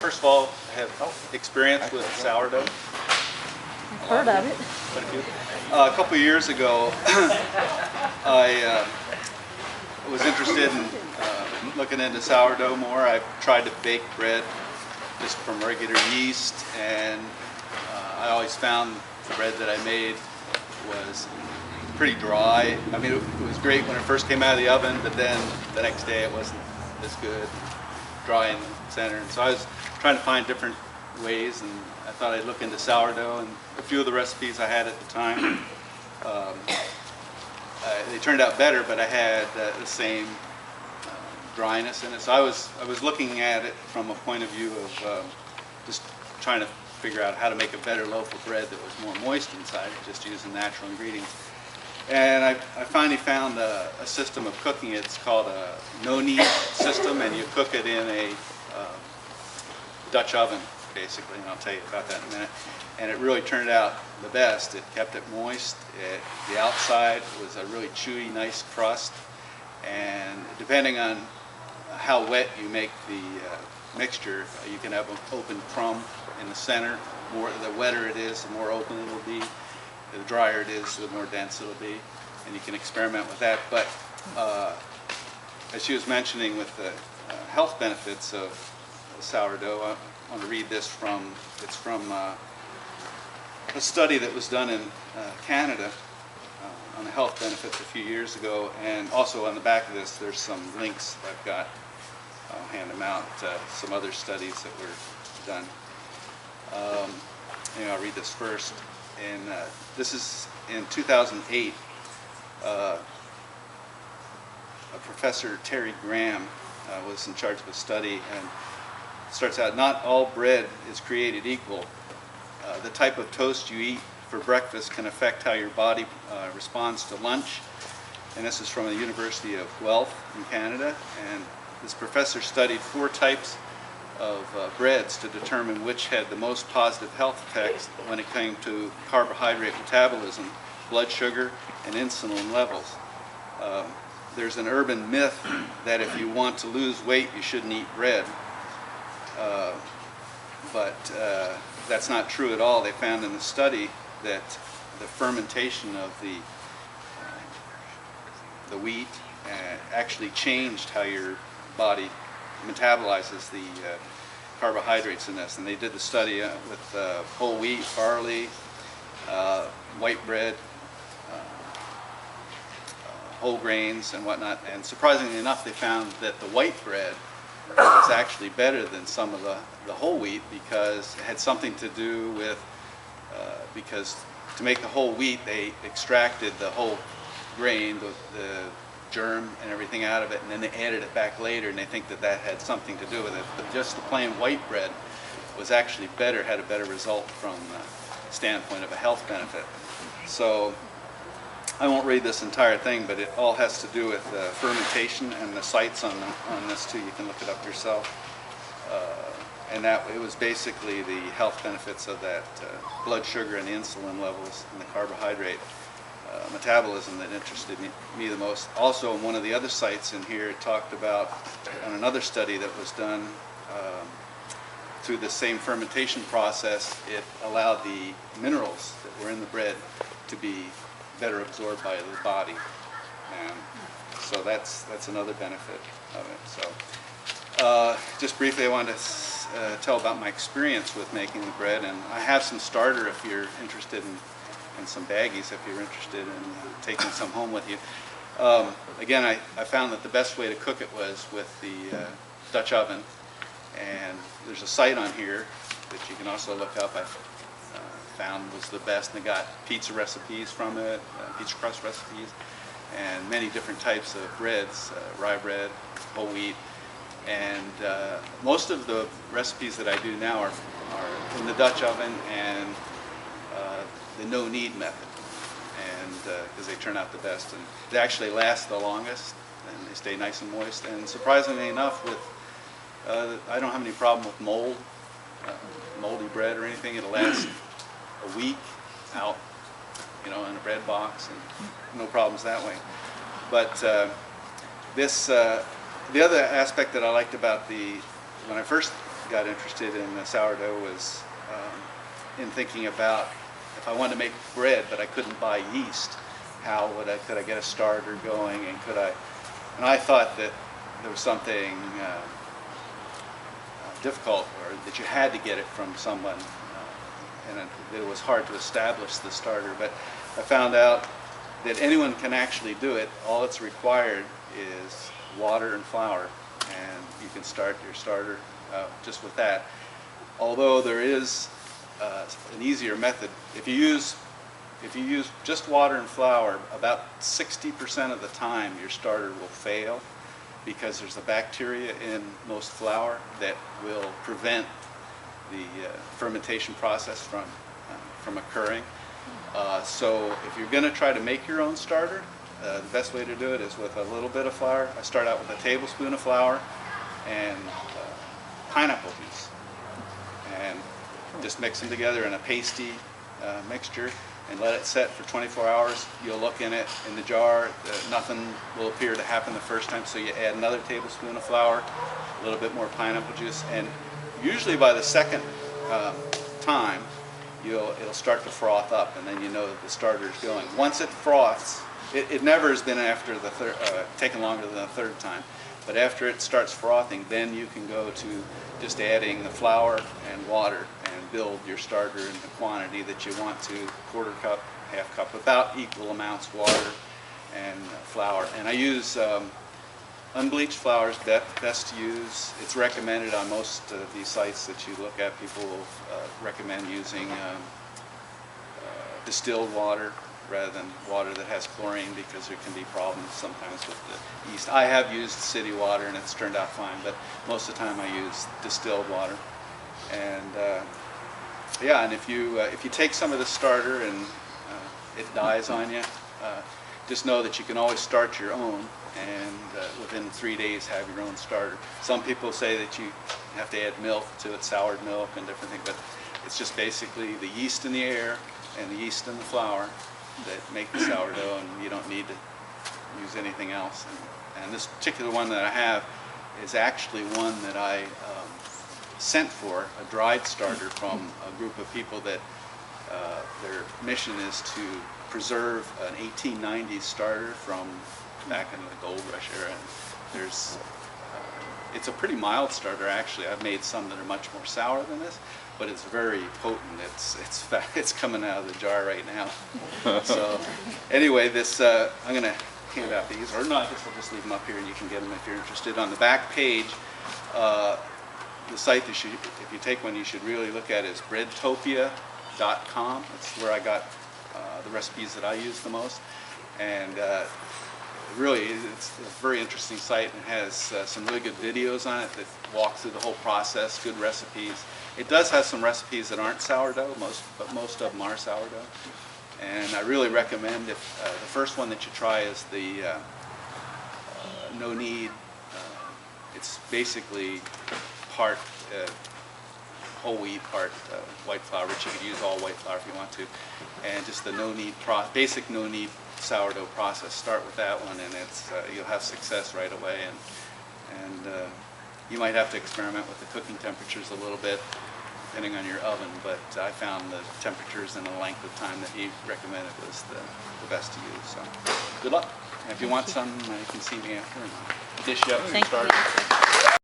First of all, I have experience with sourdough. I've heard of it. Quite a few. A couple of years ago, I was interested in looking into sourdough more. I tried to bake bread just from regular yeast, and I always found the bread that I made was pretty dry. I mean, it was great when it first came out of the oven, but then the next day it wasn't as good, dry in the center. And so I was trying to find different ways, and I thought I'd look into sourdough, and a few of the recipes I had at the time, they turned out better, but I had the same dryness in it. So I was looking at it from a point of view of just trying to figure out how to make a better loaf of bread that was more moist inside, just using natural ingredients. And I finally found a system of cooking. It's called a no-knead system, and you cook it in a Dutch oven, basically, and I'll tell you about that in a minute. And it really turned out the best. It kept it moist. The outside was a really chewy, nice crust. And depending on how wet you make the mixture, you can have an open crumb in the center. The wetter it is, the more open it will be. The drier it is, the more dense it will be. And you can experiment with that. But as she was mentioning with the health benefits of sourdough, I want to read this from, it's from a study that was done in Canada on the health benefits a few years ago, and also on the back of this there's some links I've got. I'll hand them out, some other studies that were done. I'll read this first. And this is in 2008. Professor Terry Graham was in charge of a study, and starts out, not all bread is created equal. The type of toast you eat for breakfast can affect how your body responds to lunch. And this is from the University of Guelph in Canada. And this professor studied 4 types of breads to determine which had the most positive health effects when it came to carbohydrate metabolism, blood sugar, and insulin levels. There's an urban myth that if you want to lose weight, you shouldn't eat bread. But that's not true at all. They found in the study that the fermentation of the wheat actually changed how your body metabolizes the carbohydrates in this. And they did the study with whole wheat, barley, white bread, whole grains and whatnot. And surprisingly enough, they found that the white bread was actually better than some of the whole wheat, because it had something to do with, because to make the whole wheat, they extracted the whole grain, the germ and everything out of it, and then they added it back later, and they think that that had something to do with it. But just the plain white bread was actually better, had a better result from the standpoint of a health benefit. So I won't read this entire thing, but it all has to do with fermentation, and the sites on this too, you can look it up yourself. And that it was basically the health benefits of that blood sugar and insulin levels and the carbohydrate metabolism that interested me the most. Also, on one of the other sites in here, it talked about, on another study that was done through the same fermentation process, it allowed the minerals that were in the bread to be better absorbed by the body. And so that's another benefit of it. So just briefly, I wanted to tell about my experience with making the bread, and I have some starter if you're interested in, and some baggies if you're interested in taking some home with you. Again, I found that the best way to cook it was with the Dutch oven, and there's a site on here that you can also look up. I found was the best, and they got pizza recipes from it, pizza crust recipes, and many different types of breads, rye bread, whole wheat, and most of the recipes that I do now are in the Dutch oven and the no-knead method, and because they turn out the best, and they actually last the longest, and they stay nice and moist. And surprisingly enough, with I don't have any problem with mold, moldy bread or anything. It'll last a week out, in a bread box, and no problems that way. But the other aspect that I liked about when I first got interested in the sourdough was in thinking about if I wanted to make bread but I couldn't buy yeast, how could I get a starter going, and and I thought that there was something difficult, or that you had to get it from someone, and that it was hard to establish the starter. But I found out that anyone can actually do it. All that's required is water and flour, and you can start your starter just with that. Although there is an easier method. If you use just water and flour, about 60% of the time your starter will fail, because there's a bacteria in most flour that will prevent the fermentation process from occurring. So if you're going to try to make your own starter, the best way to do it is with a little bit of flour. I start out with a tablespoon of flour and pineapple juice, and just mix them together in a pasty mixture and let it set for 24 hours. You'll look in the jar, nothing will appear to happen the first time, so you add another tablespoon of flour, a little bit more pineapple juice, and usually by the second time it'll start to froth up, and then you know that the starter is going. Once it froths, it never has been after the taken longer than the third time, but after it starts frothing, then you can go to just adding the flour and water and build your starter in the quantity that you want to, quarter cup, half cup, about equal amounts water and flour. And I use unbleached flour is best to use. It's recommended on most of these sites that you look at. People will recommend using distilled water rather than water that has chlorine, because there can be problems sometimes with the yeast. I have used city water and it's turned out fine, but most of the time I use distilled water. And yeah, and if you take some of the starter and it dies on you, just know that you can always start your own, and within 3 days have your own starter. Some people say that you have to add milk to it, soured milk and different things, but it's just basically the yeast in the air and the yeast in the flour that make the sourdough, and you don't need to use anything else. And this particular one that I have is actually one that I sent for, a dried starter from a group of people that their mission is to preserve an 1890s starter from back in the gold rush era. And there's it's a pretty mild starter, actually. I've made some that are much more sour than this, but it's very potent. It's coming out of the jar right now. So anyway, this I'm going to hand out these, or no, I guess I'll just leave them up here and you can get them if you're interested. On the back page, the site that if you take one you should really look at is breadtopia.com. That's where I got the recipes that I use the most. And really, it's a very interesting site, and has some really good videos on it that walk through the whole process, good recipes. It does have some recipes that aren't sourdough, but most of them are sourdough. And I really recommend, if the first one that you try is the no knead. It's basically part whole wheat, part white flour, which you could use all white flour if you want to, and just the basic no knead sourdough process. Start with that one, and you'll have success right away. And you might have to experiment with the cooking temperatures a little bit, depending on your oven. But I found the temperatures and the length of time that he recommended was the best to use. So good luck. And if you want some, you can see me after and dish you up some starters.